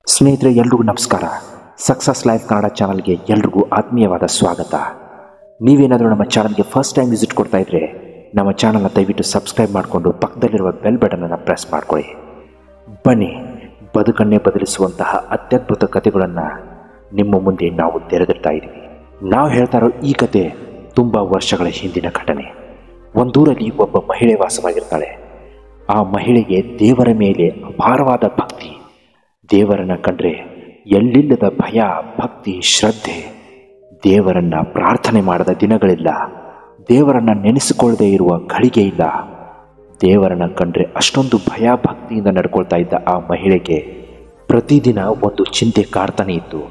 ಸ್ನೇಹಿತರೆ, ಎಲ್ರಿಗೂ ನಮಸ್ಕಾರ. ಸಕ್ಸಸ್ ಲೈಫ್ ಕನ್ನಡ ಚಾನಲ್ಗೆ ಎಲ್ರಿಗೂ ಆತ್ಮೀಯವಾದ ಸ್ವಾಗತ. ನೀವೇನಾದರೂ ನಮ್ಮ ಚಾನಲ್ಗೆ ಫಸ್ಟ್ ಟೈಮ್ ವಿಸಿಟ್ ಕೊಡ್ತಾ ಇದ್ರೆ ನಮ್ಮ ಚಾನಲ್ನ ದಯವಿಟ್ಟು ಸಬ್ಸ್ಕ್ರೈಬ್ ಮಾಡಿಕೊಂಡು ಪಕ್ಕದಲ್ಲಿರುವ ಬೆಲ್ ಬಟನನ್ನು ಪ್ರೆಸ್ ಮಾಡ್ಕೊಳ್ಳಿ. ಬನ್ನಿ, ಬದುಕನ್ನೇ ಬದಲಿಸುವಂತಹ ಅತ್ಯದ್ಭುತ ಕಥೆಗಳನ್ನು ನಿಮ್ಮ ಮುಂದೆ ನಾವು ತೆರೆದಿಡ್ತಾ ಇದ್ದೀವಿ. ನಾವು ಹೇಳ್ತಾ ಇರೋ ಈ ಕತೆ ತುಂಬ ವರ್ಷಗಳ ಹಿಂದಿನ ಘಟನೆ. ಒಂದೂರಲ್ಲಿ ಒಬ್ಬ ಮಹಿಳೆ ವಾಸವಾಗಿರ್ತಾಳೆ. ಆ ಮಹಿಳೆಗೆ ದೇವರ ಮೇಲೆ ಅಪಾರವಾದ ಭಕ್ತಿ. ದೇವರನ್ನ ಕಂಡ್ರೆ ಎಲ್ಲಿಲ್ಲದ ಭಯ, ಭಕ್ತಿ, ಶ್ರದ್ಧೆ. ದೇವರನ್ನ ಪ್ರಾರ್ಥನೆ ಮಾಡದ ದಿನಗಳಿಲ್ಲ, ದೇವರನ್ನ ನೆನೆಸಿಕೊಳ್ಳದೆ ಇರುವ ಘಳಿಗೆ ಇಲ್ಲ. ದೇವರನ್ನ ಕಂಡ್ರೆ ಅಷ್ಟೊಂದು ಭಯ, ಭಕ್ತಿಯಿಂದ ನಡ್ಕೊಳ್ತಾ ಇದ್ದ ಆ ಮಹಿಳೆಗೆ ಪ್ರತಿದಿನ ಒಂದು ಚಿಂತೆ ಕಾಡ್ತಾನೆ ಇತ್ತು.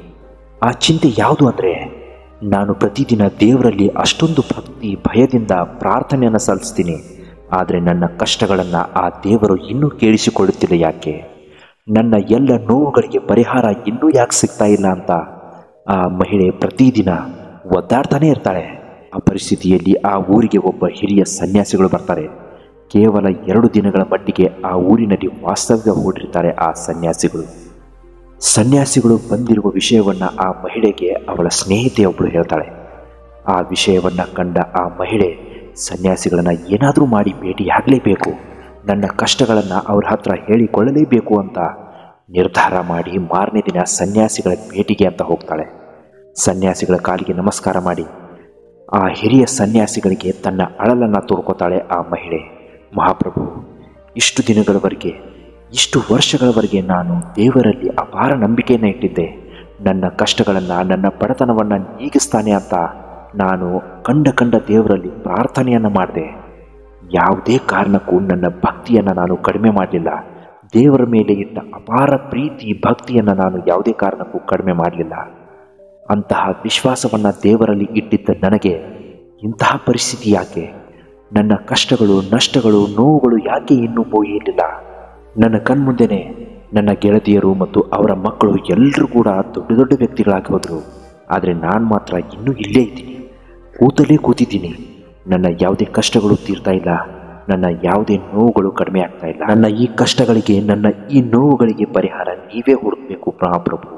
ಆ ಚಿಂತೆ ಯಾವುದು ಅಂದರೆ, ನಾನು ಪ್ರತಿದಿನ ದೇವರಲ್ಲಿ ಅಷ್ಟೊಂದು ಭಕ್ತಿ, ಭಯದಿಂದ ಪ್ರಾರ್ಥನೆಯನ್ನು ಸಲ್ಲಿಸ್ತೀನಿ, ಆದರೆ ನನ್ನ ಕಷ್ಟಗಳನ್ನು ಆ ದೇವರು ಇನ್ನೂ ಕೇಳಿಸಿಕೊಳ್ಳುತ್ತಿಲ್ಲ ಯಾಕೆ? ನನ್ನ ಎಲ್ಲ ನೋವುಗಳಿಗೆ ಪರಿಹಾರ ಇನ್ನೂ ಯಾಕೆ ಸಿಗ್ತಾ ಇಲ್ಲ ಅಂತ ಆ ಮಹಿಳೆ ಪ್ರತಿದಿನ ಒದ್ದಾಡ್ತಾನೆ ಇರ್ತಾಳೆ. ಆ ಪರಿಸ್ಥಿತಿಯಲ್ಲಿ ಆ ಊರಿಗೆ ಒಬ್ಬ ಹಿರಿಯ ಸನ್ಯಾಸಿಗಳು ಬರ್ತಾರೆ. ಕೇವಲ 2 ದಿನಗಳ ಮಟ್ಟಿಗೆ ಆ ಊರಿನಲ್ಲಿ ವಾಸ್ತವ್ಯ ಹೂಡಿರ್ತಾರೆ ಆ ಸನ್ಯಾಸಿಗಳು ಬಂದಿರುವ ವಿಷಯವನ್ನು ಆ ಮಹಿಳೆಗೆ ಅವಳ ಸ್ನೇಹಿತೆಯೊಬ್ಬಳು ಹೇಳ್ತಾಳೆ. ಆ ವಿಷಯವನ್ನು ಕಂಡ ಆ ಮಹಿಳೆ ಸನ್ಯಾಸಿಗಳನ್ನು ಏನಾದರೂ ಮಾಡಿ ಭೇಟಿಯಾಗಲೇಬೇಕು, ನನ್ನ ಕಷ್ಟಗಳನ್ನು ಅವ್ರ ಹತ್ರ ಹೇಳಿಕೊಳ್ಳಲೇಬೇಕು ಅಂತ ನಿರ್ಧಾರ ಮಾಡಿ ಮಾರನೇ ದಿನ ಸನ್ಯಾಸಿಗಳ ಭೇಟಿಗೆ ಅಂತ ಹೋಗ್ತಾಳೆ. ಸನ್ಯಾಸಿಗಳ ಕಾಲಿಗೆ ನಮಸ್ಕಾರ ಮಾಡಿ ಆ ಹಿರಿಯ ಸನ್ಯಾಸಿಗಳಿಗೆ ತನ್ನ ಅಳಲನ್ನು ತೋರ್ಕೋತಾಳೆ ಆ ಮಹಿಳೆ. ಮಹಾಪ್ರಭು, ಇಷ್ಟು ದಿನಗಳವರೆಗೆ, ಇಷ್ಟು ವರ್ಷಗಳವರೆಗೆ ನಾನು ದೇವರಲ್ಲಿ ಅಪಾರ ನಂಬಿಕೆಯನ್ನು ಇಟ್ಟಿದ್ದೆ. ನನ್ನ ಕಷ್ಟಗಳನ್ನು, ನನ್ನ ಬಡತನವನ್ನು ನೀಗಿಸ್ತಾನೆ ಅಂತ ನಾನು ಕಂಡ ದೇವರಲ್ಲಿ ಪ್ರಾರ್ಥನೆಯನ್ನು ಮಾಡಿದೆ. ಯಾವುದೇ ಕಾರಣಕ್ಕೂ ನನ್ನ ಭಕ್ತಿಯನ್ನು ನಾನು ಕಡಿಮೆ ಮಾಡಲಿಲ್ಲ. ದೇವರ ಮೇಲೆ ಇದ್ದ ಅಪಾರ ಪ್ರೀತಿ, ಭಕ್ತಿಯನ್ನು ನಾನು ಯಾವುದೇ ಕಾರಣಕ್ಕೂ ಕಡಿಮೆ ಮಾಡಲಿಲ್ಲ. ಅಂತಹ ವಿಶ್ವಾಸವನ್ನು ದೇವರಲ್ಲಿ ಇಟ್ಟಿದ್ದ ನನಗೆ ಇಂತಹ ಪರಿಸ್ಥಿತಿ ಯಾಕೆ? ನನ್ನ ಕಷ್ಟಗಳು, ನಷ್ಟಗಳು, ನೋವುಗಳು ಯಾಕೆ ಇನ್ನೂ ಹೋಗಿರಲಿಲ್ಲ? ನನ್ನ ಕಣ್ಮುಂದೆನೇ ನನ್ನ ಗೆಳತಿಯರು ಮತ್ತು ಅವರ ಮಕ್ಕಳು ಎಲ್ಲರೂ ಕೂಡ ದೊಡ್ಡ ದೊಡ್ಡ ವ್ಯಕ್ತಿಗಳಾಗಿ ಹೋದರು. ಆದರೆ ನಾನು ಮಾತ್ರ ಇನ್ನೂ ಇಲ್ಲೇ ಇದ್ದೀನಿ, ಕೂತಲೇ ಕೂತಿದ್ದೀನಿ. ನನ್ನ ಯಾವುದೇ ಕಷ್ಟಗಳು ತೀರ್ತಾ ಇಲ್ಲ, ನನ್ನ ಯಾವುದೇ ನೋವುಗಳು ಕಡಿಮೆ ಆಗ್ತಾ ಇಲ್ಲ. ನನ್ನ ಈ ಕಷ್ಟಗಳಿಗೆ, ನನ್ನ ಈ ನೋವುಗಳಿಗೆ ಪರಿಹಾರ ನೀವೇ ಹುಡುಕಬೇಕು ಮಹಾಪ್ರಭು.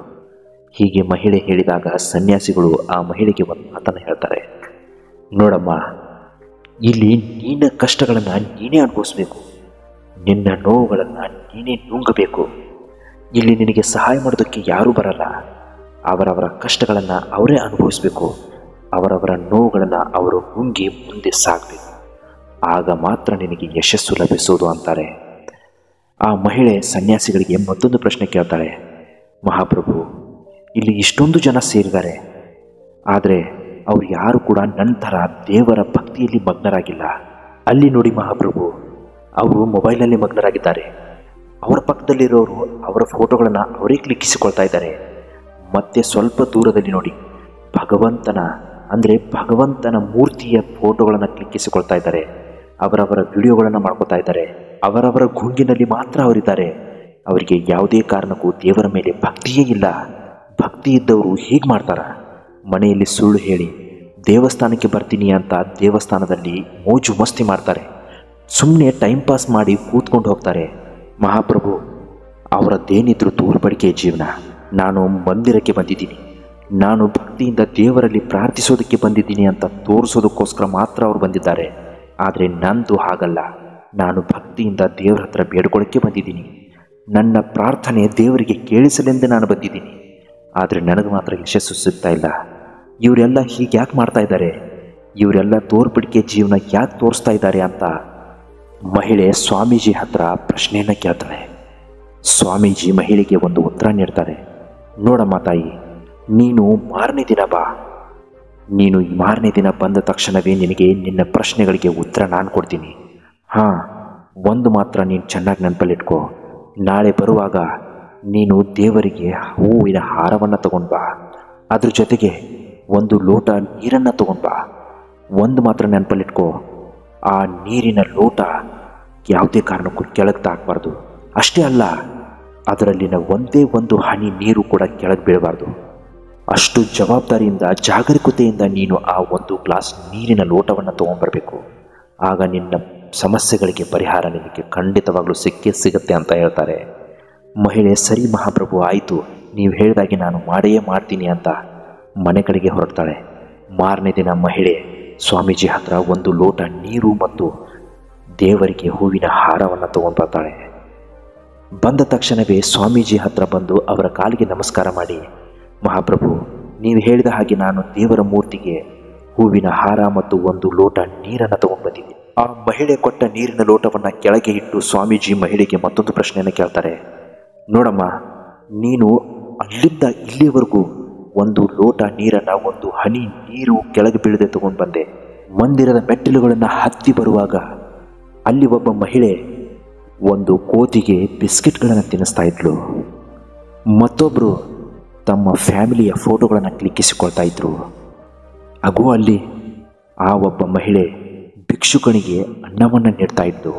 ಹೀಗೆ ಮಹಿಳೆ ಹೇಳಿದಾಗ ಸನ್ಯಾಸಿಗಳು ಆ ಮಹಿಳೆಗೆ ಒಂದು ಮಾತನ್ನು ಹೇಳ್ತಾರೆ. ನೋಡಮ್ಮ, ಇಲ್ಲಿ ನಿನ್ನ ಕಷ್ಟಗಳನ್ನು ನೀನೇ ಅನುಭವಿಸ್ಬೇಕು, ನಿನ್ನ ನೋವುಗಳನ್ನು ನೀನೇ ನುಂಗಬೇಕು. ಇಲ್ಲಿ ನಿನಗೆ ಸಹಾಯ ಮಾಡೋದಕ್ಕೆ ಯಾರೂ ಬರಲ್ಲ. ಅವರವರ ಕಷ್ಟಗಳನ್ನು ಅವರೇ ಅನುಭವಿಸ್ಬೇಕು, ಅವರವರ ನೋವುಗಳನ್ನು ಅವರು ನುಂಗಿ ಮುಂದೆ ಸಾಗಬೇಕು. ಆಗ ಮಾತ್ರ ನಿನಗೆ ಯಶಸ್ಸು ಲಭಿಸೋದು ಅಂತಾರೆ. ಆ ಮಹಿಳೆ ಸನ್ಯಾಸಿಗಳಿಗೆ ಮತ್ತೊಂದು ಪ್ರಶ್ನೆ ಕೇಳ್ತಾಳೆ. ಮಹಾಪ್ರಭು, ಇಲ್ಲಿ ಇಷ್ಟೊಂದು ಜನ ಸೇರಿದ್ದಾರೆ, ಆದರೆ ಅವರು ಯಾರು ಕೂಡ ನನ್ನ ಥರ ದೇವರ ಭಕ್ತಿಯಲ್ಲಿ ಮಗ್ನರಾಗಿಲ್ಲ. ಅಲ್ಲಿ ನೋಡಿ ಮಹಾಪ್ರಭು, ಅವರು ಮೊಬೈಲಲ್ಲಿ ಮಗ್ನರಾಗಿದ್ದಾರೆ. ಅವರ ಪಕ್ಕದಲ್ಲಿರೋರು ಅವರ ಫೋಟೋಗಳನ್ನು ಅವರೇ ಕ್ಲಿಕ್ಕಿಸಿಕೊಳ್ತಾ ಇದ್ದಾರೆ. ಮತ್ತೆ ಸ್ವಲ್ಪ ದೂರದಲ್ಲಿ ನೋಡಿ, ಭಗವಂತನ ಮೂರ್ತಿಯ ಫೋಟೋಗಳನ್ನು ಕ್ಲಿಕ್ಕಿಸಿಕೊಳ್ತಾ ಇದ್ದಾರೆ. ಅವರವರ ವಿಡಿಯೋಗಳನ್ನು ಮಾಡ್ಕೋತಾ ಇದ್ದಾರೆ. ಅವರವರ ಗುಂಗಿನಲ್ಲಿ ಮಾತ್ರ ಅವರಿದ್ದಾರೆ. ಅವರಿಗೆ ಯಾವುದೇ ಕಾರಣಕ್ಕೂ ದೇವರ ಮೇಲೆ ಭಕ್ತಿಯೇ ಇಲ್ಲ. ಭಕ್ತಿ ಇದ್ದವರು ಹೀಗೆ ಮಾಡ್ತಾರ? ಮನೆಯಲ್ಲಿ ಸುಳ್ಳು ಹೇಳಿ ದೇವಸ್ಥಾನಕ್ಕೆ ಬರ್ತೀನಿ ಅಂತ ದೇವಸ್ಥಾನದಲ್ಲಿ ಮೋಜು ಮಸ್ತಿ ಮಾಡ್ತಾರೆ. ಸುಮ್ಮನೆ ಟೈಮ್ ಪಾಸ್ ಮಾಡಿ ಕೂತ್ಕೊಂಡು ಹೋಗ್ತಾರೆ. ಮಹಾಪ್ರಭು, ಅವರದ್ದೇನಿದ್ರು ತೋರ್ಪಡಿಕೆ ಜೀವನ. ನಾನು ಮಂದಿರಕ್ಕೆ ಬಂದಿದ್ದೀನಿ, ನಾನು ಭಕ್ತಿಯಿಂದ ದೇವರಲ್ಲಿ ಪ್ರಾರ್ಥಿಸೋದಕ್ಕೆ ಬಂದಿದ್ದೀನಿ ಅಂತ ತೋರಿಸೋದಕ್ಕೋಸ್ಕರ ಮಾತ್ರ ಅವರು ಬಂದಿದ್ದಾರೆ. ಆದರೆ ನಂದು ಹಾಗಲ್ಲ. ನಾನು ಭಕ್ತಿಯಿಂದ ದೇವರ ಹತ್ರ ಬೇಡ್ಕೊಳ್ಳೋಕ್ಕೆ ಬಂದಿದ್ದೀನಿ. ನನ್ನ ಪ್ರಾರ್ಥನೆ ದೇವರಿಗೆ ಕೇಳಿಸಲೆಂದೇ ನಾನು ಬಂದಿದ್ದೀನಿ. ಆದರೆ ನನಗೆ ಮಾತ್ರ ಯಶಸ್ಸು ಸಿಗ್ತಾ ಇಲ್ಲ. ಇವರೆಲ್ಲ ಹೀಗೆ ಯಾಕೆ ಮಾಡ್ತಾ ಇದ್ದಾರೆ? ಇವರೆಲ್ಲ ತೋರ್ಪಡಿಕೆ ಜೀವನ ಯಾಕೆ ತೋರಿಸ್ತಾ ಇದ್ದಾರೆ ಅಂತ ಮಹಿಳೆ ಸ್ವಾಮೀಜಿ ಹತ್ರ ಪ್ರಶ್ನೆಯನ್ನು ಕೇಳ್ತಾಳೆ. ಸ್ವಾಮೀಜಿ ಮಹಿಳೆಗೆ ಒಂದು ಉತ್ತರ ನೀಡ್ತಾರೆ. ನೋಡಮ್ಮ ತಾಯಿ, ನೀನು ಮಾರನೇ ದಿನ ಬಾ. ನೀನು ಮಾರನೇ ದಿನ ಬಂದ ತಕ್ಷಣವೇ ನಿನಗೆ ನಿನ್ನ ಪ್ರಶ್ನೆಗಳಿಗೆ ಉತ್ತರ ನಾನು ಕೊಡ್ತೀನಿ. ಒಂದು ಮಾತ್ರ ನೀನು ಚೆನ್ನಾಗಿ ನೆನಪಲ್ಲಿಟ್ಕೋ. ನಾಳೆ ಬರುವಾಗ ನೀನು ದೇವರಿಗೆ ಹೂವಿನ ಹಾರವನ್ನು ತಗೊಂಡು ಬಾ. ಅದ್ರ ಜೊತೆಗೆ ಒಂದು ಲೋಟ ನೀರನ್ನು ತಗೊಂಡು ಬಾ. ಒಂದು ಮಾತ್ರ ನೆನಪಲ್ಲಿಟ್ಕೋ, ಆ ನೀರಿನ ಲೋಟ ಯಾವುದೇ ಕಾರಣಕ್ಕೂ ಕೆಳಗೆ ತಾಕಬಾರ್ದು. ಅಷ್ಟೇ ಅಲ್ಲ, ಅದರಲ್ಲಿನ ಒಂದೇ ಒಂದು ಹನಿ ನೀರು ಕೂಡ ಕೆಳಗೆ ಬೀಳಬಾರ್ದು. ಅಷ್ಟು ಜವಾಬ್ದಾರಿಯಿಂದ, ಜಾಗರೂಕತೆಯಿಂದ ನೀನು ಆ ಒಂದು ಗ್ಲಾಸ್ ನೀರಿನ ಲೋಟವನ್ನು ತೊಗೊಂಡ್ಬರಬೇಕು. ಆಗ ನಿನ್ನ ಸಮಸ್ಯೆಗಳಿಗೆ ಪರಿಹಾರ ನಿನಗೆ ಖಂಡಿತವಾಗ್ಲೂ ಸಿಕ್ಕೇ ಸಿಗುತ್ತೆ ಅಂತ ಹೇಳ್ತಾರೆ. ಮಹಿಳೆ ಸರಿ ಮಹಾಪ್ರಭು, ಆಯಿತು, ನೀವು ಹೇಳಿದಾಗೆ ನಾನು ಮಾಡೇ ಮಾಡ್ತೀನಿ ಅಂತ ಮನೆ ಕಡೆಗೆ ಹೊರಡ್ತಾಳೆ. ಮಾರನೇ ದಿನ ಮಹಿಳೆ ಸ್ವಾಮೀಜಿ ಹತ್ರ ಒಂದು ಲೋಟ ನೀರು ಮತ್ತು ದೇವರಿಗೆ ಹೂವಿನ ಹಾರವನ್ನು ತಗೊಂಡು ಬರ್ತಾಳೆ. ಬಂದ ತಕ್ಷಣವೇ ಸ್ವಾಮೀಜಿ ಹತ್ರ ಬಂದು ಅವರ ಕಾಲಿಗೆ ನಮಸ್ಕಾರ ಮಾಡಿ, ಮಹಾಪ್ರಭು, ನೀವು ಹೇಳಿದ ಹಾಗೆ ನಾನು ದೇವರ ಮೂರ್ತಿಗೆ ಹೂವಿನ ಹಾರ ಮತ್ತು ಒಂದು ಲೋಟ ನೀರನ್ನು ತಗೊಂಡು ಬಂದಿದ್ದೆ. ಆ ಮಹಿಳೆ ಕೊಟ್ಟ ನೀರಿನ ಲೋಟವನ್ನು ಕೆಳಗೆ ಇಟ್ಟು ಸ್ವಾಮೀಜಿ ಮಹಿಳೆಗೆ ಮತ್ತೊಂದು ಪ್ರಶ್ನೆಯನ್ನು ಕೇಳ್ತಾರೆ. ನೋಡಮ್ಮ, ನೀನು ಅಲ್ಲಿಂದ ಇಲ್ಲಿವರೆಗೂ ಒಂದು ಲೋಟ ನೀರನ್ನು, ಒಂದು ಹನಿ ನೀರು ಕೆಳಗೆ ಬೀಳದೆ ತಗೊಂಡು ಬಂದೆ. ಮಂದಿರದ ಮೆಟ್ಟಿಲುಗಳನ್ನು ಹತ್ತಿ ಬರುವಾಗ ಅಲ್ಲಿ ಒಬ್ಬ ಮಹಿಳೆ ಒಂದು ಕೋತಿಗೆ ಬಿಸ್ಕೆಟ್ಗಳನ್ನು ತಿನ್ನಿಸ್ತಾ ಇದ್ಲು. ಮತ್ತೊಬ್ಬರು ತಮ್ಮ ಫ್ಯಾಮಿಲಿಯ ಫೋಟೋಗಳನ್ನು ಕ್ಲಿಕ್ಕಿಸಿಕೊಳ್ತಾ ಇದ್ರು. ಹಾಗೂ ಅಲ್ಲಿ ಆ ಒಬ್ಬ ಮಹಿಳೆ ಭಿಕ್ಷುಕನಿಗೆ ಅನ್ನವನ್ನು ನೀಡ್ತಾ ಇದ್ದು.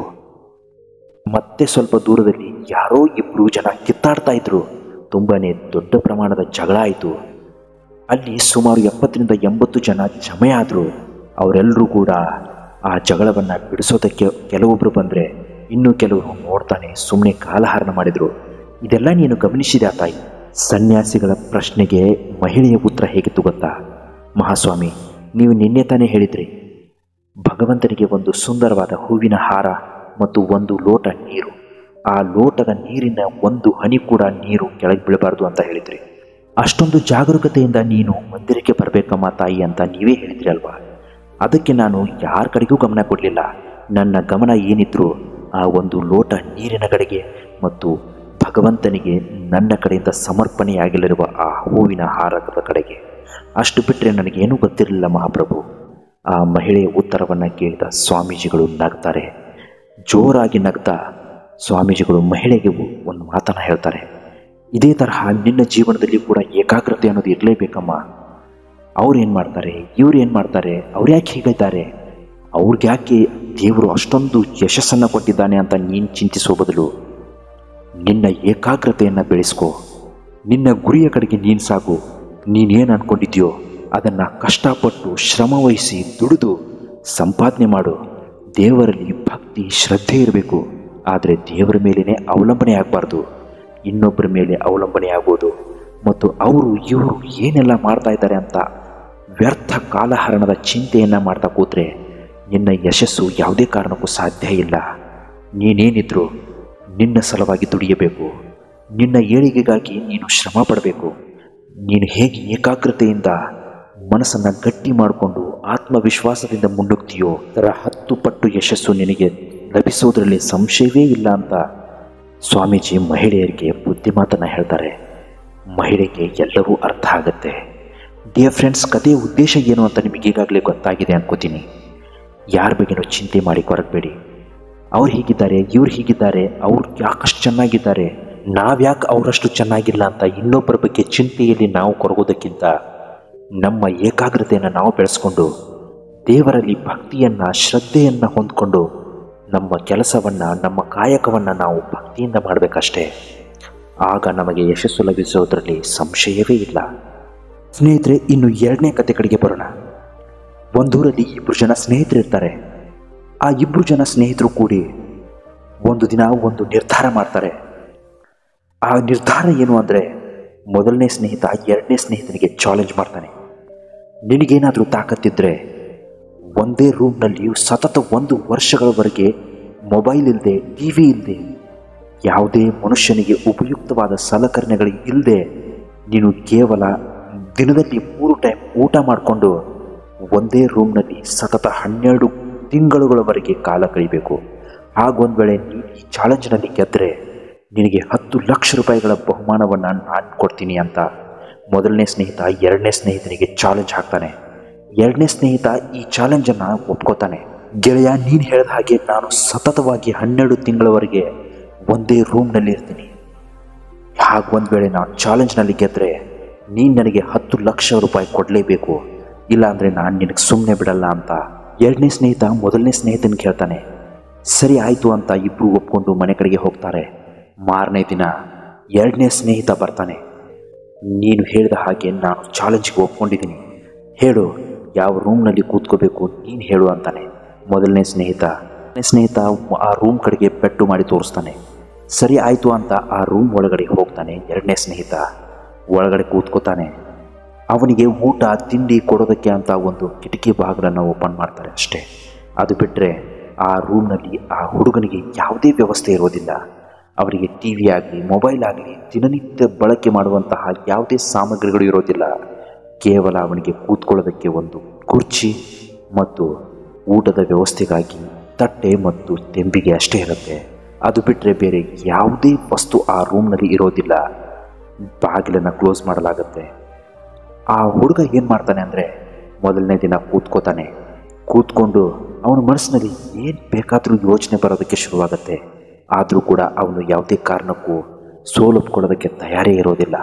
ಮತ್ತೆ ಸ್ವಲ್ಪ ದೂರದಲ್ಲಿ ಯಾರೋ ಇಬ್ಬರು ಜನ ಕಿತ್ತಾಡ್ತಾ ಇದ್ರು. ತುಂಬಾ ದೊಡ್ಡ ಪ್ರಮಾಣದ ಜಗಳ ಆಯಿತು. ಅಲ್ಲಿ ಸುಮಾರು 70-80 ಜನ ಜಮೆ ಆದರು. ಅವರೆಲ್ಲರೂ ಕೂಡ ಆ ಜಗಳವನ್ನು ಬಿಡಿಸೋದಕ್ಕೆ ಕೆಲವೊಬ್ಬರು ಬಂದರೆ ಇನ್ನೂ ಕೆಲವರು ನೋಡ್ತಾನೆ ಸುಮ್ಮನೆ ಕಾಲಹರಣ ಮಾಡಿದರು. ಇದೆಲ್ಲ ನೀನು ಗಮನಿಸಿದ ತಾಯಿ? ಸನ್ಯಾಸಿಗಳ ಪ್ರಶ್ನೆಗೆ ಮಹಿಳೆಯ ಉತ್ತರ ಹೇಗಿತ್ತು ಗೊತ್ತಾ? ಮಹಾಸ್ವಾಮಿ, ನೀವು ನಿನ್ನೆ ತಾನೇ ಹೇಳಿದ್ರಿ ಭಗವಂತನಿಗೆ ಒಂದು ಸುಂದರವಾದ ಹೂವಿನ ಹಾರ ಮತ್ತು ಒಂದು ಲೋಟ ನೀರು, ಆ ಲೋಟದ ನೀರಿನ ಒಂದು ಹನಿ ಕೂಡ ನೀರು ಕೆಳಗೆ ಬೀಳಬಾರ್ದು ಅಂತ ಹೇಳಿದ್ರಿ. ಅಷ್ಟೊಂದು ಜಾಗರೂಕತೆಯಿಂದ ನೀನು ಮಂದಿರಕ್ಕೆ ಬರಬೇಕಮ್ಮ ತಾಯಿ ಅಂತ ನೀವೇ ಹೇಳಿದ್ರಿ ಅಲ್ವಾ? ಅದಕ್ಕೆ ನಾನು ಯಾರ ಕಡೆಗೂ ಗಮನ ಕೊಡಲಿಲ್ಲ. ನನ್ನ ಗಮನ ಏನಿದ್ರು ಆ ಒಂದು ಲೋಟ ನೀರಿನ ಕಡೆಗೆ ಮತ್ತು ಭಗವಂತನಿಗೆ ನನ್ನ ಕಡೆಯಿಂದ ಸಮರ್ಪಣೆಯಾಗಲಿರುವ ಆ ಹೂವಿನ ಹಾರದ ಕಡೆಗೆ. ಅಷ್ಟು ಬಿಟ್ಟರೆ ನನಗೇನೂ ಗೊತ್ತಿರಲಿಲ್ಲ ಮಹಾಪ್ರಭು. ಆ ಮಹಿಳೆಯ ಉತ್ತರವನ್ನು ಕೇಳಿದ ಸ್ವಾಮೀಜಿಗಳು ನಗ್ತಾರೆ. ಜೋರಾಗಿ ನಗ್ತಾ ಸ್ವಾಮೀಜಿಗಳು ಮಹಿಳೆಗೆ ಒಂದು ಮಾತನ್ನು ಹೇಳ್ತಾರೆ. ಇದೇ ತರಹ ನಿನ್ನ ಜೀವನದಲ್ಲಿ ಕೂಡ ಏಕಾಗ್ರತೆ ಅನ್ನೋದು ಇರಲೇಬೇಕಮ್ಮ. ಅವ್ರು ಏನು ಮಾಡ್ತಾರೆ, ಇವ್ರು ಏನು ಮಾಡ್ತಾರೆ, ಅವ್ರು ಯಾಕೆ ಹೀಗಿದ್ದಾರೆ, ಅವ್ರಿಗೆ ಯಾಕೆ ದೇವರು ಅಷ್ಟೊಂದು ಯಶಸ್ಸನ್ನು ಕೊಟ್ಟಿದ್ದಾನೆ ಅಂತ ನೀನು ಚಿಂತಿಸೋ ಬದಲು ನಿನ್ನ ಏಕಾಗ್ರತೆಯನ್ನು ಬೆಳೆಸ್ಕೋ. ನಿನ್ನ ಗುರಿಯ ಕಡೆಗೆ ನೀನು ಸಾಗು. ನೀನೇನು ಅಂದ್ಕೊಂಡಿದ್ಯೋ ಅದನ್ನು ಕಷ್ಟಪಟ್ಟು ಶ್ರಮವಹಿಸಿ ದುಡಿದು ಸಂಪಾದನೆ ಮಾಡು. ದೇವರಲ್ಲಿ ಭಕ್ತಿ ಶ್ರದ್ಧೆ ಇರಬೇಕು. ಆದರೆ ದೇವರ ಮೇಲೇ ಅವಲಂಬನೆ ಆಗಬಾರ್ದು. ಇನ್ನೊಬ್ಬರ ಮೇಲೆ ಅವಲಂಬನೆ ಆಗೋದು ಮತ್ತು ಅವರು ಇವರು ಏನೆಲ್ಲ ಮಾಡ್ತಾ ಇದ್ದಾರೆ ಅಂತ ವ್ಯರ್ಥ ಕಾಲಹರಣದ ಚಿಂತೆಯನ್ನು ಮಾಡ್ತಾ ಕೂತ್ರೆ ನಿನ್ನ ಯಶಸ್ಸು ಯಾವುದೇ ಕಾರಣಕ್ಕೂ ಸಾಧ್ಯ ಇಲ್ಲ. ನೀನೇನಿದ್ರು ನಿನ್ನ ಸಲುವಾಗಿ ದುಡಿಯಬೇಕು. ನಿನ್ನ ಏಳಿಗೆಗಾಗಿ ನೀನು ಶ್ರಮ ಪಡಬೇಕು. ನೀನು ಹೇಗೆ ಏಕಾಗ್ರತೆಯಿಂದ ಮನಸ್ಸನ್ನು ಗಟ್ಟಿ ಮಾಡಿಕೊಂಡು ಆತ್ಮವಿಶ್ವಾಸದಿಂದ ಮುನ್ನುಗ್ತೀಯೋ ಅದರ 10 ಪಟ್ಟು ಯಶಸ್ಸು ನಿನಗೆ ಲಭಿಸೋದ್ರಲ್ಲಿ ಸಂಶಯವೇ ಇಲ್ಲ ಅಂತ ಸ್ವಾಮೀಜಿ ಮಹಿಳೆಯರಿಗೆ ಬುದ್ಧಿ ಮಾತನ್ನು ಹೇಳ್ತಾರೆ. ಮಹಿಳೆಗೆ ಎಲ್ಲವೂ ಅರ್ಥ ಆಗುತ್ತೆ. ಡಿಯರ್ ಫ್ರೆಂಡ್ಸ್, ಕಥೆಯ ಉದ್ದೇಶ ಏನು ಅಂತ ನಿಮಗೆ ಈಗಾಗಲೇ ಗೊತ್ತಾಗಿದೆ ಅನ್ಕೋತೀನಿ. ಯಾರ ಬಗ್ಗೆನೂ ಚಿಂತೆ ಮಾಡಿ ಕೊರಗಬೇಡಿ. ಅವ್ರು ಹೀಗಿದ್ದಾರೆ, ಇವ್ರು ಹೀಗಿದ್ದಾರೆ, ಅವ್ರು ಯಾಕಷ್ಟು ಚೆನ್ನಾಗಿದ್ದಾರೆ, ನಾವ್ಯಾಕೆ ಅವರಷ್ಟು ಚೆನ್ನಾಗಿಲ್ಲ ಅಂತ ಇನ್ನೊಬ್ಬರ ಬಗ್ಗೆ ಚಿಂತೆಯಲ್ಲಿ ನಾವು ಕೊರಗೋದಕ್ಕಿಂತ ನಮ್ಮ ಏಕಾಗ್ರತೆಯನ್ನು ನಾವು ಬೆಳೆಸ್ಕೊಂಡು ದೇವರಲ್ಲಿ ಭಕ್ತಿಯನ್ನು ಶ್ರದ್ಧೆಯನ್ನು ಹೊಂದ್ಕೊಂಡು ನಮ್ಮ ಕೆಲಸವನ್ನು ನಮ್ಮ ಕಾಯಕವನ್ನು ನಾವು ಭಕ್ತಿಯಿಂದ ಮಾಡಬೇಕಷ್ಟೇ. ಆಗ ನಮಗೆ ಯಶಸ್ಸು ಲಭಿಸೋದ್ರಲ್ಲಿ ಸಂಶಯವೇ ಇಲ್ಲ. ಸ್ನೇಹಿತರೆ, ಇನ್ನು 2ನೇ ಕತೆ ಕಡೆಗೆ ಬರೋಣ. ಒಂದೂರಲ್ಲಿ 2 ಜನ ಸ್ನೇಹಿತರಿರ್ತಾರೆ. ಆ 2 ಜನ ಸ್ನೇಹಿತರು ಕೂಡಿ ಒಂದು ದಿನ ಒಂದು ನಿರ್ಧಾರ ಮಾಡ್ತಾರೆ. ಆ ನಿರ್ಧಾರ ಏನು ಅಂದರೆ, ಮೊದಲನೇ ಸ್ನೇಹಿತ 2ನೇ ಸ್ನೇಹಿತನಿಗೆ ಚಾಲೆಂಜ್ ಮಾಡ್ತಾನೆ. ನಿನಗೇನಾದರೂ ತಾಕತ್ತಿದ್ರೆ ಒಂದೇ ರೂಮ್ನಲ್ಲಿ ಸತತ 1 ವರ್ಷಗಳವರೆಗೆ ಮೊಬೈಲ್ ಇಲ್ಲದೆ, ಟಿ ವಿ ಇಲ್ಲದೆ, ಯಾವುದೇ ಮನುಷ್ಯನಿಗೆ ಉಪಯುಕ್ತವಾದ ಸಲಕರಣೆಗಳು ಇಲ್ಲದೆ ನೀನು ಕೇವಲ ದಿನದಲ್ಲಿ 3 ಟೈಮ್ ಊಟ ಮಾಡಿಕೊಂಡು ಒಂದೇ ರೂಮ್ನಲ್ಲಿ ಸತತ 12 ತಿಂಗಳುಗಳವರೆಗೆ ಕಾಲ ಕಳಿಬೇಕು. ಹಾಗೊಂದು ವೇಳೆ ನೀನು ಈ ಚಾಲೆಂಜ್ನಲ್ಲಿ ಗೆದ್ದರೆ ನಿನಗೆ 10 ಲಕ್ಷ ರೂಪಾಯಿಗಳ ಬಹುಮಾನವನ್ನು ನಾನು ಕೊಡ್ತೀನಿ ಅಂತ ಮೊದಲನೇ ಸ್ನೇಹಿತ 2ನೇ ಸ್ನೇಹಿತನಿಗೆ ಚಾಲೆಂಜ್ ಹಾಕ್ತಾನೆ. 2ನೇ ಸ್ನೇಹಿತ ಈ ಚಾಲೆಂಜನ್ನು ಒಪ್ಕೋತಾನೆ. ಗೆಳೆಯ, ನೀನು ಹೇಳಿದ ಹಾಗೆ ನಾನು ಸತತವಾಗಿ 12 ತಿಂಗಳವರೆಗೆ ಒಂದೇ ರೂಮ್ನಲ್ಲಿ ಇರ್ತೀನಿ. ಹಾಗೊಂದು ವೇಳೆ ನಾನು ಚಾಲೆಂಜ್ನಲ್ಲಿ ಗೆದ್ದರೆ ನೀನು ನನಗೆ 10 ಲಕ್ಷ ರೂಪಾಯಿ ಕೊಡಲೇಬೇಕು, ಇಲ್ಲಾಂದರೆ ನಾನು ನಿನಗೆ ಸುಮ್ಮನೆ ಬಿಡಲ್ಲ ಅಂತ 2ನೇ ಸ್ನೇಹಿತ ಮೊದಲನೇ ಸ್ನೇಹಿತನಿಗೆ ಹೇಳ್ತಾನೆ. ಸರಿ ಆಯಿತು ಅಂತ ಇಬ್ಬರು ಒಪ್ಕೊಂಡು ಮನೆ ಕಡೆಗೆ ಹೋಗ್ತಾರೆ. ಮಾರನೇ ದಿನ 2ನೇ ಸ್ನೇಹಿತ ಬರ್ತಾನೆ. ನೀನು ಹೇಳಿದ ಹಾಗೆ ನಾನು ಚಾಲೆಂಜ್ಗೆ ಒಪ್ಕೊಂಡಿದ್ದೀನಿ, ಹೇಳು ಯಾವ ರೂಮ್ನಲ್ಲಿ ಕೂತ್ಕೋಬೇಕು ನೀನು ಹೇಳು ಅಂತಾನೆ. ಮೊದಲನೇ ಸ್ನೇಹಿತ ಆ ರೂಮ್ ಕಡೆಗೆ ಪೆಟ್ಟು ಮಾಡಿ ತೋರಿಸ್ತಾನೆ. ಸರಿ ಆಯಿತು ಅಂತ ಆ ರೂಮ್ ಒಳಗಡೆ ಹೋಗ್ತಾನೆ ಎರಡನೇ ಸ್ನೇಹಿತ. ಒಳಗಡೆ ಕೂತ್ಕೋತಾನೆ. ಅವನಿಗೆ ಊಟ ತಿಂಡಿ ಕೊಡೋದಕ್ಕೆ ಅಂತ ಒಂದು ಕಿಟಕಿ ಬಾಗಿಲನ್ನು ಓಪನ್ ಮಾಡ್ತಾರೆ ಅಷ್ಟೇ. ಅದು ಬಿಟ್ಟರೆ ಆ ರೂಮ್ನಲ್ಲಿ ಆ ಹುಡುಗನಿಗೆ ಯಾವುದೇ ವ್ಯವಸ್ಥೆ ಇರೋದಿಲ್ಲ. ಅವರಿಗೆ ಟಿ ವಿ ಆಗಲಿ ಮೊಬೈಲ್ ಆಗಲಿ ದಿನನಿತ್ಯ ಬಳಕೆ ಮಾಡುವಂತಹ ಯಾವುದೇ ಸಾಮಗ್ರಿಗಳು ಇರೋದಿಲ್ಲ. ಕೇವಲ ಅವನಿಗೆ ಕೂತ್ಕೊಳ್ಳೋದಕ್ಕೆ ಒಂದು ಕುರ್ಚಿ ಮತ್ತು ಊಟದ ವ್ಯವಸ್ಥೆಗಾಗಿ ತಟ್ಟೆ ಮತ್ತು ತೆಂಬಿಗೆ ಅಷ್ಟೇ ಇರುತ್ತೆ. ಅದು ಬಿಟ್ಟರೆ ಬೇರೆ ಯಾವುದೇ ವಸ್ತು ಆ ರೂಮ್ನಲ್ಲಿ ಇರೋದಿಲ್ಲ. ಬಾಗಿಲನ್ನು ಕ್ಲೋಸ್ ಮಾಡಲಾಗುತ್ತೆ. ಆ ಹುಡುಗ ಏನು ಮಾಡ್ತಾನೆ ಅಂದರೆ ಮೊದಲನೇ ದಿನ ಕೂತ್ಕೊಂಡು ಅವನ ಮನಸ್ಸಿನಲ್ಲಿ ಏನು ಬೇಕಾದರೂ ಯೋಚನೆ ಬರೋದಕ್ಕೆ ಶುರುವಾಗುತ್ತೆ. ಆದರೂ ಕೂಡ ಅವನು ಯಾವುದೇ ಕಾರಣಕ್ಕೂ ಸೋಲೊಪ್ಕೊಳ್ಳೋದಕ್ಕೆ ತಯಾರೇ ಇರೋದಿಲ್ಲ.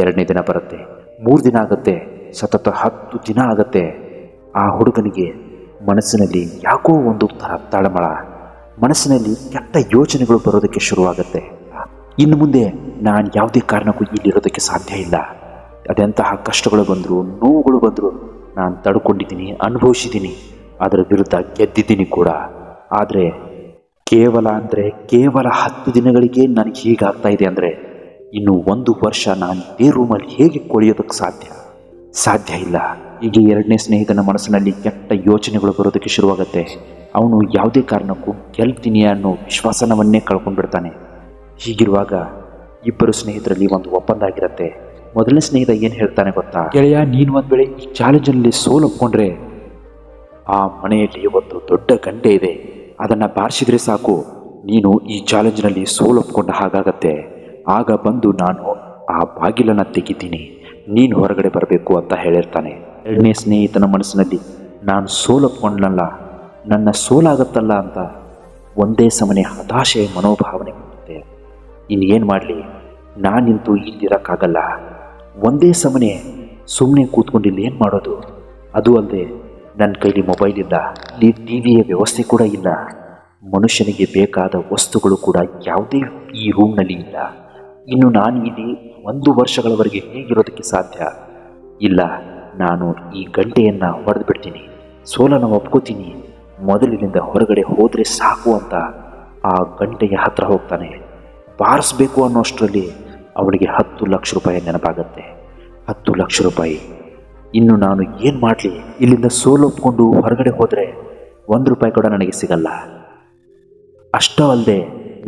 ಎರಡನೇ ದಿನ ಬರುತ್ತೆ, 3 ದಿನ ಆಗುತ್ತೆ, ಸತತ 10 ದಿನ ಆಗುತ್ತೆ. ಆ ಹುಡುಗನಿಗೆ ಮನಸ್ಸಿನಲ್ಲಿ ಯಾಕೋ ಒಂದು ತಳಮಳ, ಮನಸ್ಸಿನಲ್ಲಿ ಕೆಟ್ಟ ಯೋಚನೆಗಳು ಬರೋದಕ್ಕೆ ಶುರುವಾಗುತ್ತೆ. ಇನ್ನು ಮುಂದೆ ನಾನು ಯಾವುದೇ ಕಾರಣಕ್ಕೂ ಇಲ್ಲಿರೋದಕ್ಕೆ ಸಾಧ್ಯ ಇಲ್ಲ. ಅದೆಂತಹ ಕಷ್ಟಗಳು ಬಂದರೂ ನೋವುಗಳು ಬಂದರೂ ನಾನು ತಡ್ಕೊಂಡಿದ್ದೀನಿ, ಅನುಭವಿಸಿದ್ದೀನಿ, ಅದರ ವಿರುದ್ಧ ಗೆದ್ದಿದ್ದೀನಿ ಕೂಡ. ಆದರೆ ಕೇವಲ 10 ದಿನಗಳಿಗೆ ನನಗೆ ಹೀಗಾಗ್ತಾ ಇದೆ ಅಂದರೆ ಇನ್ನು 1 ವರ್ಷ ನಾನು ಇದೇ ರೂಮಲ್ಲಿ ಹೇಗೆ ಕೊಳೆಯೋದಕ್ಕೆ ಸಾಧ್ಯ ಇಲ್ಲ. ಹೀಗೆ ಎರಡನೇ ಸ್ನೇಹಿತನ ಮನಸ್ಸಿನಲ್ಲಿ ಕೆಟ್ಟ ಯೋಚನೆಗಳು ಬರೋದಕ್ಕೆ ಶುರುವಾಗುತ್ತೆ. ಅವನು ಯಾವುದೇ ಕಾರಣಕ್ಕೂ ಗೆಲ್ತೀನಿ ಅನ್ನೋ ವಿಶ್ವಾಸನವನ್ನೇ ಕಳ್ಕೊಂಡ್ಬಿಡ್ತಾನೆ. ಹೀಗಿರುವಾಗ ಇಬ್ಬರು ಸ್ನೇಹಿತರಲ್ಲಿ ಒಂದು ಒಪ್ಪಂದ ಆಗಿರುತ್ತೆ. ಮೊದಲನೇ ಸ್ನೇಹಿತ ಏನು ಹೇಳ್ತಾನೆ ಗೊತ್ತಾ? ಗೆಳೆಯ, ನೀನು ಒಂದು ವೇಳೆ ಈ ಚಾಲೆಂಜಲ್ಲಿ ಸೋಲೊಪ್ಕೊಂಡ್ರೆ ಆ ಮನೆಯಲ್ಲಿ ಒಂದು ದೊಡ್ಡ ಗಂಟೆ ಇದೆ, ಅದನ್ನು ಬಾರಿಸಿದ್ರೆ ಸಾಕು, ನೀನು ಈ ಚಾಲೆಂಜ್ನಲ್ಲಿ ಸೋಲೊಪ್ಕೊಂಡ ಹಾಗಾಗತ್ತೆ. ಆಗ ಬಂದು ನಾನು ಆ ಬಾಗಿಲನ್ನು ತೆಗಿತೀನಿ, ನೀನು ಹೊರಗಡೆ ಬರಬೇಕು ಅಂತ ಹೇಳಿರ್ತಾನೆ. ಎರಡನೇ ಸ್ನೇಹಿತನ ಮನಸ್ಸಿನಲ್ಲಿ ನಾನು ಸೋಲೊಪ್ಕೊಂಡನಲ್ಲ, ನನ್ನ ಸೋಲಾಗತ್ತಲ್ಲ ಅಂತ ಒಂದೇ ಸಮನೆ ಹತಾಶೆಯ ಮನೋಭಾವನೆ ಬರುತ್ತೆ. ಇನ್ನೇನು ಮಾಡಲಿ, ನಾನಿಂತೂ ಇಲ್ಲಿರೋಕ್ಕಾಗಲ್ಲ. ಒಂದೇ ಸಮನೆ ಸುಮ್ಮನೆ ಕೂತ್ಕೊಂಡು ಇಲ್ಲಿ ಏನು ಮಾಡೋದು? ಅದು ಅಲ್ಲದೆ ನನ್ನ ಕೈಲಿ ಮೊಬೈಲ್ ಇಲ್ಲ, ಇಲ್ಲಿ ಟಿ ವಿಯ ವ್ಯವಸ್ಥೆ ಕೂಡ ಇಲ್ಲ, ಮನುಷ್ಯನಿಗೆ ಬೇಕಾದ ವಸ್ತುಗಳು ಕೂಡ ಯಾವುದೇ ಈ ರೂಮ್ನಲ್ಲಿ ಇಲ್ಲ. ಇನ್ನು ನಾನು ಇಲ್ಲಿ 1 ವರ್ಷಗಳವರೆಗೆ ಹೇಗಿರೋದಕ್ಕೆ ಸಾಧ್ಯ ಇಲ್ಲ. ನಾನು ಈ ಗಂಟೆಯನ್ನು ಹೊಡೆದು ಬಿಡ್ತೀನಿ, ಸೋಲನ್ನು ಒಪ್ಕೋತೀನಿ, ಮೊದಲಿನಿಂದ ಹೊರಗಡೆ ಹೋದರೆ ಸಾಕು ಅಂತ ಆ ಗಂಟೆಯ ಹತ್ರ ಹೋಗ್ತಾನೆ. ಬಾರಿಸ್ಬೇಕು ಅನ್ನೋಷ್ಟರಲ್ಲಿ ಅವಳಿಗೆ 10 ಲಕ್ಷ ರೂಪಾಯಿ ನೆನಪಾಗತ್ತೆ. 10 ಲಕ್ಷ ರೂಪಾಯಿ. ಇನ್ನು ನಾನು ಏನು ಮಾಡಲಿ? ಇಲ್ಲಿಂದ ಸೋಲೊಪ್ಕೊಂಡು ಹೊರಗಡೆ ಹೋದರೆ 1 ರೂಪಾಯಿ ಕೂಡ ನನಗೆ ಸಿಗಲ್ಲ. ಅಷ್ಟೇ ಅಲ್ಲದೆ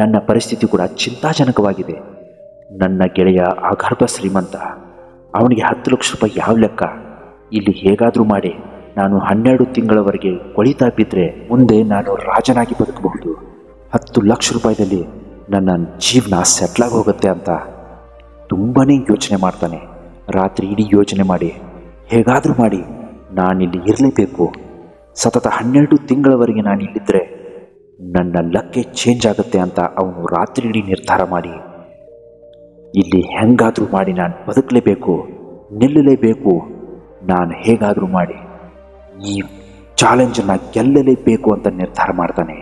ನನ್ನ ಪರಿಸ್ಥಿತಿ ಕೂಡ ಚಿಂತಾಜನಕವಾಗಿದೆ. ನನ್ನ ಗೆಳೆಯ ಅಗರ್ಭ ಶ್ರೀಮಂತ, ಅವನಿಗೆ 10 ಲಕ್ಷ ರೂಪಾಯಿ ಯಾವ ಲೆಕ್ಕ? ಇಲ್ಲಿ ಹೇಗಾದರೂ ಮಾಡಿ ನಾನು 12 ತಿಂಗಳವರೆಗೆ ಕೊಳಿತಾ ಬಿದ್ದರೆ ಮುಂದೆ ನಾನು ರಾಜನಾಗಿ ಬದುಕಬಹುದು. 10 ಲಕ್ಷ ರೂಪಾಯಿದಲ್ಲಿ ನನ್ನ ಜೀವನ ಸೆಟ್ಲಾಗಿ ಹೋಗುತ್ತೆ ಅಂತ ತುಂಬಾ ಯೋಚನೆ ಮಾಡ್ತಾನೆ. ರಾತ್ರಿ ಇಡೀ ಯೋಚನೆ ಮಾಡಿ ಹೇಗಾದರೂ ಮಾಡಿ ನಾನಿಲ್ಲಿ ಇರಲೇಬೇಕು. ಸತತ 12 ತಿಂಗಳವರೆಗೆ ನಾನು ಇಲ್ಲಿದ್ದರೆ ನನ್ನ ಲಕ್ಕೆ ಚೇಂಜ್ ಆಗುತ್ತೆ ಅಂತ ಅವನು ರಾತ್ರಿ ಇಡೀ ನಿರ್ಧಾರ ಮಾಡಿ ಇಲ್ಲಿ ಹೆಂಗಾದರೂ ಮಾಡಿ ನಾನು ಬದುಕಲೇಬೇಕು, ನಿಲ್ಲಲೇಬೇಕು, ನಾನು ಹೇಗಾದರೂ ಮಾಡಿ ಈ ಚಾಲೆಂಜನ್ನು ಗೆಲ್ಲಲೇಬೇಕು ಅಂತ ನಿರ್ಧಾರ ಮಾಡ್ತಾನೆ.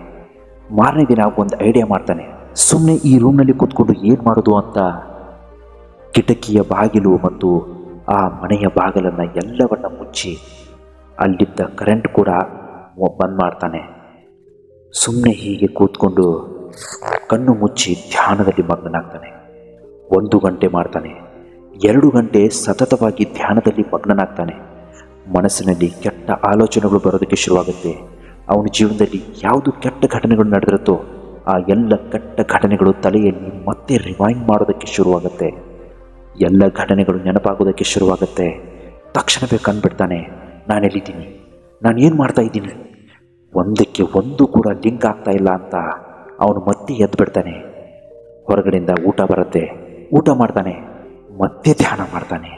ಮಾರನೇ ದಿನ ಒಂದು ಐಡಿಯಾ ಮಾಡ್ತಾನೆ. ಸುಮ್ಮನೆ ಈ ರೂಮ್ನಲ್ಲಿ ಕೂತ್ಕೊಂಡು ಏನು ಮಾಡೋದು ಅಂತ ಕಿಟಕಿಯ ಬಾಗಿಲು ಮತ್ತು ಆ ಮನೆಯ ಬಾಗಿಲನ್ನು ಎಲ್ಲವನ್ನ ಮುಚ್ಚಿ ಅಲ್ಲಿದ್ದ ಕರೆಂಟ್ ಕೂಡ ಬಂದ್ ಮಾಡ್ತಾನೆ. ಸುಮ್ಮನೆ ಹೀಗೆ ಕೂತ್ಕೊಂಡು ಕಣ್ಣು ಮುಚ್ಚಿ ಧ್ಯಾನದಲ್ಲಿ ಮಗ್ನನಾಗ್ತಾನೆ. 1 ಗಂಟೆ ಮಾಡ್ತಾನೆ, 2 ಗಂಟೆ ಸತತವಾಗಿ ಧ್ಯಾನದಲ್ಲಿ ಮಗ್ನನಾಗ್ತಾನೆ. ಮನಸ್ಸಿನಲ್ಲಿ ಕೆಟ್ಟ ಆಲೋಚನೆಗಳು ಬರೋದಕ್ಕೆ ಶುರುವಾಗುತ್ತೆ. ಅವನ ಜೀವನದಲ್ಲಿ ಯಾವುದು ಕೆಟ್ಟ ಘಟನೆಗಳು ನಡೆದಿರುತ್ತೋ ಆ ಎಲ್ಲ ಕೆಟ್ಟ ಘಟನೆಗಳು ತಲೆಯಲ್ಲಿ ಮತ್ತೆ ರಿವೈಂಡ್ ಮಾಡೋದಕ್ಕೆ ಶುರುವಾಗುತ್ತೆ. ಎಲ್ಲ ಘಟನೆಗಳು ನೆನಪಾಗೋದಕ್ಕೆ ಶುರುವಾಗುತ್ತೆ. ತಕ್ಷಣವೇ ಕಂಡುಬಿಡ್ತಾನೆ, ನಾನೆಲ್ಲಿದ್ದೀನಿ, ನಾನು ಏನು ಮಾಡ್ತಾ ಇದ್ದೀನಿ, ಒಂದಕ್ಕೆ ಒಂದು ಕೂಡ ಲಿಂಕ್ ಆಗ್ತಾ ಇಲ್ಲ ಅಂತ ಅವನು ಮತ್ತೆ ಎದ್ದು ಬಿಡ್ತಾನೆ. ಹೊರಗಡೆಯಿಂದ ಊಟ ಬರುತ್ತೆ, ಊಟ ಮಾಡ್ತಾನೆ, ಮತ್ತೆ ಧ್ಯಾನ ಮಾಡ್ತಾನೆ.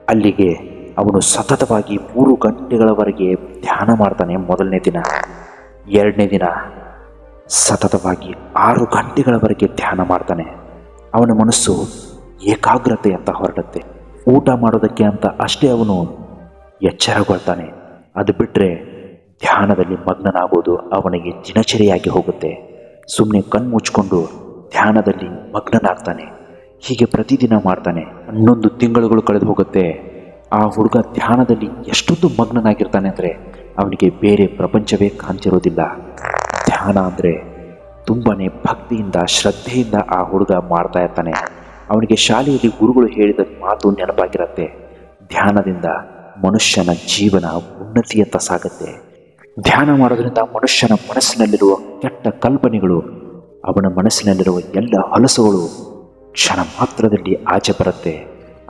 ಅಲ್ಲಿಗೆ ಅವನು ಸತತವಾಗಿ 3 ಗಂಟೆಗಳವರೆಗೆ ಧ್ಯಾನ ಮಾಡ್ತಾನೆ ಮೊದಲನೇ ದಿನ. 2ನೇ ದಿನ ಸತತವಾಗಿ 6 ಗಂಟೆಗಳವರೆಗೆ ಧ್ಯಾನ ಮಾಡ್ತಾನೆ. ಅವನ ಮನಸ್ಸು ಏಕಾಗ್ರತೆ ಅಂತ ಹೊರಡುತ್ತೆ. ಊಟ ಮಾಡೋದಕ್ಕೆ ಅಂತ ಅಷ್ಟೇ ಅವನು ಎಚ್ಚರಗೊಳ್ತಾನೆ. ಅದು ಬಿಟ್ಟರೆ ಧ್ಯಾನದಲ್ಲಿ ಮಗ್ನನಾಗೋದು ಅವನಿಗೆ ದಿನಚರಿಯಾಗಿ ಹೋಗುತ್ತೆ. ಸುಮ್ಮನೆ ಕಣ್ಣು ಮುಚ್ಕೊಂಡು ಧ್ಯಾನದಲ್ಲಿ ಮಗ್ನನಾಗ್ತಾನೆ. ಹೀಗೆ ಪ್ರತಿದಿನ ಮಾಡ್ತಾನೆ. 11 ತಿಂಗಳುಗಳು ಕಳೆದು ಹೋಗುತ್ತೆ. ಆ ಹುಡುಗ ಧ್ಯಾನದಲ್ಲಿ ಎಷ್ಟೊಂದು ಮಗ್ನನಾಗಿರ್ತಾನೆ ಅಂದರೆ ಅವನಿಗೆ ಬೇರೆ ಪ್ರಪಂಚವೇ ಕಾಣ್ತಿರೋದಿಲ್ಲ. ಧ್ಯಾನ ಅಂದರೆ ತುಂಬಾ ಭಕ್ತಿಯಿಂದ ಶ್ರದ್ಧೆಯಿಂದ ಆ ಹುಡುಗ ಮಾಡ್ತಾ ಇರ್ತಾನೆ. ಅವನಿಗೆ ಶಾಲೆಯಲ್ಲಿ ಗುರುಗಳು ಹೇಳಿದ ಮಾತು ನೆನಪಾಗಿರುತ್ತೆ, ಧ್ಯಾನದಿಂದ ಮನುಷ್ಯನ ಜೀವನ ಉನ್ನತಿಯತ್ತ ಸಾಗುತ್ತೆ. ಧ್ಯಾನ ಮಾಡೋದ್ರಿಂದ ಮನುಷ್ಯನ ಮನಸ್ಸಿನಲ್ಲಿರುವ ಕೆಟ್ಟ ಕಲ್ಪನೆಗಳು, ಅವನ ಮನಸ್ಸಿನಲ್ಲಿರುವ ಎಲ್ಲ ಹೊಲಸುಗಳು ಕ್ಷಣ ಮಾತ್ರದಲ್ಲಿ ಆಚೆ ಬರುತ್ತೆ.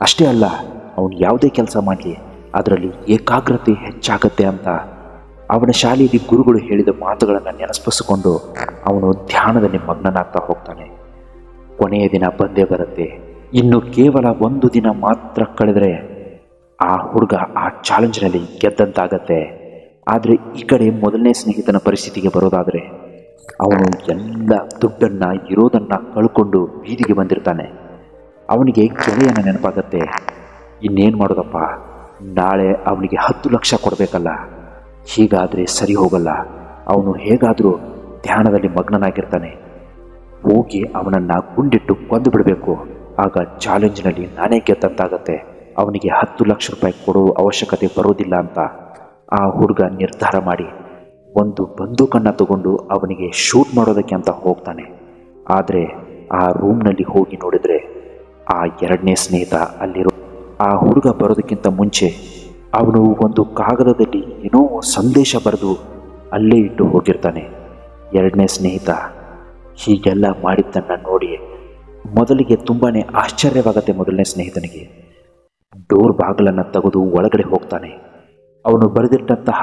ಅಷ್ಟೇ ಅಲ್ಲ, ಅವನು ಯಾವುದೇ ಕೆಲಸ ಮಾಡಲಿ ಅದರಲ್ಲಿ ಏಕಾಗ್ರತೆ ಹೆಚ್ಚಾಗತ್ತೆ ಅಂತ ಅವನ ಶಾಲೆಯಲ್ಲಿ ಗುರುಗಳು ಹೇಳಿದ ಮಾತುಗಳನ್ನು ನೆನಪಿಸಿಕೊಂಡು ಅವನು ಧ್ಯಾನದಲ್ಲಿ ಮಗ್ನನಾಗ್ತಾ ಹೋಗ್ತಾನೆ. ಕೊನೆಯ ದಿನ ಬಂದೇ ಬರುತ್ತೆ. ಇನ್ನು ಕೇವಲ ಒಂದು ದಿನ ಮಾತ್ರ ಕಳೆದರೆ ಆ ಹುಡುಗ ಆ ಚಾಲೆಂಜ್ನಲ್ಲಿ ಗೆದ್ದಂತಾಗತ್ತೆ. ಆದರೆ ಈ ಕಡೆ ಮೊದಲನೇ ಸ್ನೇಹಿತನ ಪರಿಸ್ಥಿತಿಗೆ ಬರೋದಾದರೆ ಅವನು ಎಲ್ಲ ದುಡ್ಡನ್ನು ಇರೋದನ್ನು ಕಳ್ಕೊಂಡು ಬೀದಿಗೆ ಬಂದಿರ್ತಾನೆ. ಅವನಿಗೆ ಗೆಳೆಯನ ನೆನಪಾಗತ್ತೆ. ಇನ್ನೇನು ಮಾಡೋದಪ್ಪ, ನಾಳೆ ಅವನಿಗೆ 10 ಲಕ್ಷ ಕೊಡಬೇಕಲ್ಲ, ಹೀಗಾದರೆ ಸರಿ ಹೋಗಲ್ಲ. ಅವನು ಹೇಗಾದರೂ ಧ್ಯಾನದಲ್ಲಿ ಮಗ್ನನಾಗಿರ್ತಾನೆ. ಹೋಗಿ ಅವನನ್ನು ಗುಂಡಿಟ್ಟು ಕೊಂದು ಬಿಡಬೇಕು, ಆಗ ಚಾಲೆಂಜ್ನಲ್ಲಿ ನಾನೇ ಗೆದ್ದಂತಾಗತ್ತೆ, ಅವನಿಗೆ 10 ಲಕ್ಷ ರೂಪಾಯಿ ಕೊಡುವ ಅವಶ್ಯಕತೆ ಬರೋದಿಲ್ಲ ಅಂತ ಆ ಹುಡುಗ ನಿರ್ಧಾರ ಮಾಡಿ ಒಂದು ಬಂದೂಕನ್ನು ತಗೊಂಡು ಅವನಿಗೆ ಶೂಟ್ ಮಾಡೋದಕ್ಕೆ ಅಂತ ಹೋಗ್ತಾನೆ. ಆದರೆ ಆ ರೂಮ್ನಲ್ಲಿ ಹೋಗಿ ನೋಡಿದರೆ ಆ ಎರಡನೇ ಸ್ನೇಹಿತ ಅಲ್ಲಿರೋ ಆ ಹುಡುಗ ಬರೋದಕ್ಕಿಂತ ಮುಂಚೆ ಅವನು ಒಂದು ಕಾಗದದಲ್ಲಿ ಏನೋ ಸಂದೇಶ ಬರೆದು ಅಲ್ಲೇ ಇಟ್ಟು ಹೋಗಿರ್ತಾನೆ. ಎರಡನೇ ಸ್ನೇಹಿತ ಹೀಗೆಲ್ಲ ಮಾಡಿದ್ದನ್ನು ನೋಡಿ ಮೊದಲಿಗೆ ತುಂಬಾ ಆಶ್ಚರ್ಯವಾಗತ್ತೆ. ಮೊದಲನೇ ಸ್ನೇಹಿತನಿಗೆ ಡೋರ್ ಬಾಗಿಲನ್ನು ತೆಗೆದು ಒಳಗಡೆ ಹೋಗ್ತಾನೆ. ಅವನು ಬರೆದಿಟ್ಟಂತಹ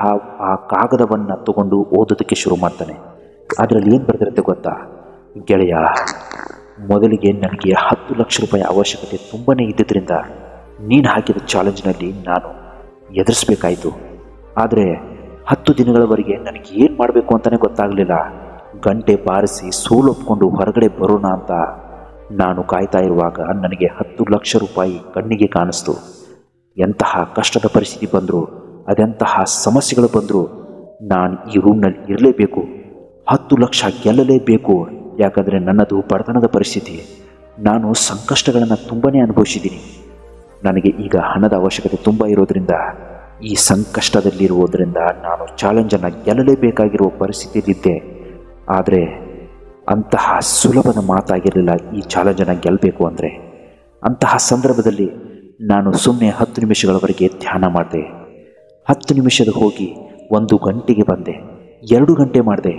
ಆ ಕಾಗದವನ್ನು ತಗೊಂಡು ಓದೋದಕ್ಕೆ ಶುರು ಮಾಡ್ತಾನೆ. ಅದರಲ್ಲಿ ಏನು ಬರೆದಿರುತ್ತೆ ಗೊತ್ತಾ? ಗೆಳೆಯ, ಮೊದಲಿಗೆ ನನಗೆ 10 ಲಕ್ಷ ರೂಪಾಯಿ ಅವಶ್ಯಕತೆ ತುಂಬಾ ಇದ್ದಿದ್ದರಿಂದ ನೀನು ಹಾಕಿದ ಚಾಲೆಂಜ್ನಲ್ಲಿ ನಾನು ಎದುರಿಸಬೇಕಾಯಿತು. ಆದರೆ 10 ದಿನಗಳವರೆಗೆ ನನಗೆ ಏನು ಮಾಡಬೇಕು ಅಂತಲೇ ಗೊತ್ತಾಗಲಿಲ್ಲ. ಗಂಟೆ ಬಾರಿಸಿ ಸೋಲೊಪ್ಕೊಂಡು ಹೊರಗಡೆ ಬರೋಣ ಅಂತ ನಾನು ಕಾಯ್ತಾ ಇರುವಾಗ ನನಗೆ 10 ಲಕ್ಷ ರೂಪಾಯಿ ಕಣ್ಣಿಗೆ ಕಾಣಿಸ್ತು. ಎಂತಹ ಕಷ್ಟದ ಪರಿಸ್ಥಿತಿ ಬಂದರೂ, ಅದೆಂತಹ ಸಮಸ್ಯೆಗಳು ಬಂದರೂ ನಾನು ಈ ರೂಮ್ನಲ್ಲಿ ಇರಲೇಬೇಕು, 10 ಲಕ್ಷ ಗೆಲ್ಲಲೇಬೇಕು. ಯಾಕಂದರೆ ನನ್ನದು ಬಡತನದ ಪರಿಸ್ಥಿತಿ, ನಾನು ಸಂಕಷ್ಟಗಳನ್ನು ತುಂಬಾ ಅನುಭವಿಸಿದ್ದೀನಿ. ನನಗೆ ಈಗ ಹಣದ ಅವಶ್ಯಕತೆ ತುಂಬ ಇರೋದರಿಂದ, ಈ ಸಂಕಷ್ಟದಲ್ಲಿರುವುದರಿಂದ ನಾನು ಚಾಲೆಂಜನ್ನು ಗೆಲ್ಲಲೇಬೇಕಾಗಿರುವ ಪರಿಸ್ಥಿತಿಯಲ್ಲಿದ್ದೆ. ಆದರೆ ಅಂತಹ ಸುಲಭದ ಮಾತಾಗಿರಲಿಲ್ಲ ಈ ಚಾಲೆಂಜನ್ನು ಗೆಲ್ಲಬೇಕು ಅಂದರೆ. ಅಂತಹ ಸಂದರ್ಭದಲ್ಲಿ ನಾನು ಸುಮ್ಮನೆ 10 ನಿಮಿಷಗಳವರೆಗೆ ಧ್ಯಾನ ಮಾಡಿದೆ. 10 ನಿಮಿಷದ ಹೋಗಿ 1 ಗಂಟೆಗೆ ಬಂದೆ, 2 ಗಂಟೆ ಮಾಡಿದೆ,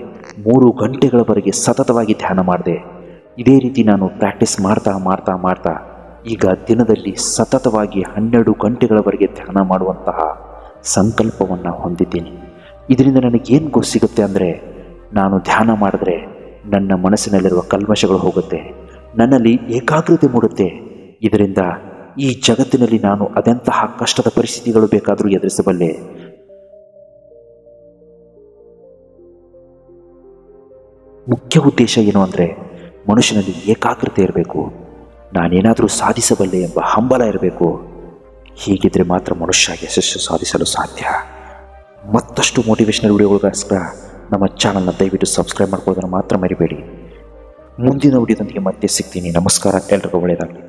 3 ಗಂಟೆಗಳವರೆಗೆ ಸತತವಾಗಿ ಧ್ಯಾನ ಮಾಡಿದೆ. ಇದೇ ರೀತಿ ನಾನು ಪ್ರಾಕ್ಟೀಸ್ ಮಾಡ್ತಾ ಈಗ ದಿನದಲ್ಲಿ ಸತತವಾಗಿ 12 ಗಂಟೆಗಳವರೆಗೆ ಧ್ಯಾನ ಮಾಡುವಂತಹ ಸಂಕಲ್ಪವನ್ನು ಹೊಂದಿದ್ದೀನಿ. ಇದರಿಂದ ನನಗೇನು ಸಿಗುತ್ತೆ ಅಂದರೆ, ನಾನು ಧ್ಯಾನ ಮಾಡಿದ್ರೆ ನನ್ನ ಮನಸ್ಸಿನಲ್ಲಿರುವ ಕಲ್ಮಶಗಳು ಹೋಗುತ್ತೆ, ನನ್ನಲ್ಲಿ ಏಕಾಗ್ರತೆ ಮೂಡುತ್ತೆ. ಇದರಿಂದ ಈ ಜಗತ್ತಿನಲ್ಲಿ ನಾನು ಅದೆಂತಹ ಕಷ್ಟದ ಪರಿಸ್ಥಿತಿಗಳು ಬೇಕಾದರೂ ಎದುರಿಸಬಲ್ಲೆ. ಮುಖ್ಯ ಉದ್ದೇಶ ಏನು ಅಂದರೆ, ಮನುಷ್ಯನಲ್ಲಿ ಏಕಾಗ್ರತೆ ಇರಬೇಕು, ನಾನೇನಾದರೂ ಸಾಧಿಸಬಲ್ಲೆ ಎಂಬ ಹಂಬಲ ಇರಬೇಕು. ಹೀಗಿದ್ರೆ ಮಾತ್ರ ಮನುಷ್ಯ ಯಶಸ್ಸು ಸಾಧಿಸಲು ಸಾಧ್ಯ. ಮತ್ತಷ್ಟು ಮೋಟಿವೇಶನಲ್ ವಿಡಿಯೋಗಳಿಗೋಸ್ಕರ ನಮ್ಮ ಚಾನಲ್ನ ದಯವಿಟ್ಟು ಸಬ್ಸ್ಕ್ರೈಬ್ ಮಾಡ್ಕೊಳ್ಳೋದನ್ನು ಮಾತ್ರ ಮರಿಬೇಡಿ. ಮುಂದಿನ ವಿಡಿಯೋದೊಂದಿಗೆ ಮತ್ತೆ ಸಿಗ್ತೀನಿ. ನಮಸ್ಕಾರ, ಎಲ್ರಿಗೂ ಒಳ್ಳೆಯದಾಗಲಿ.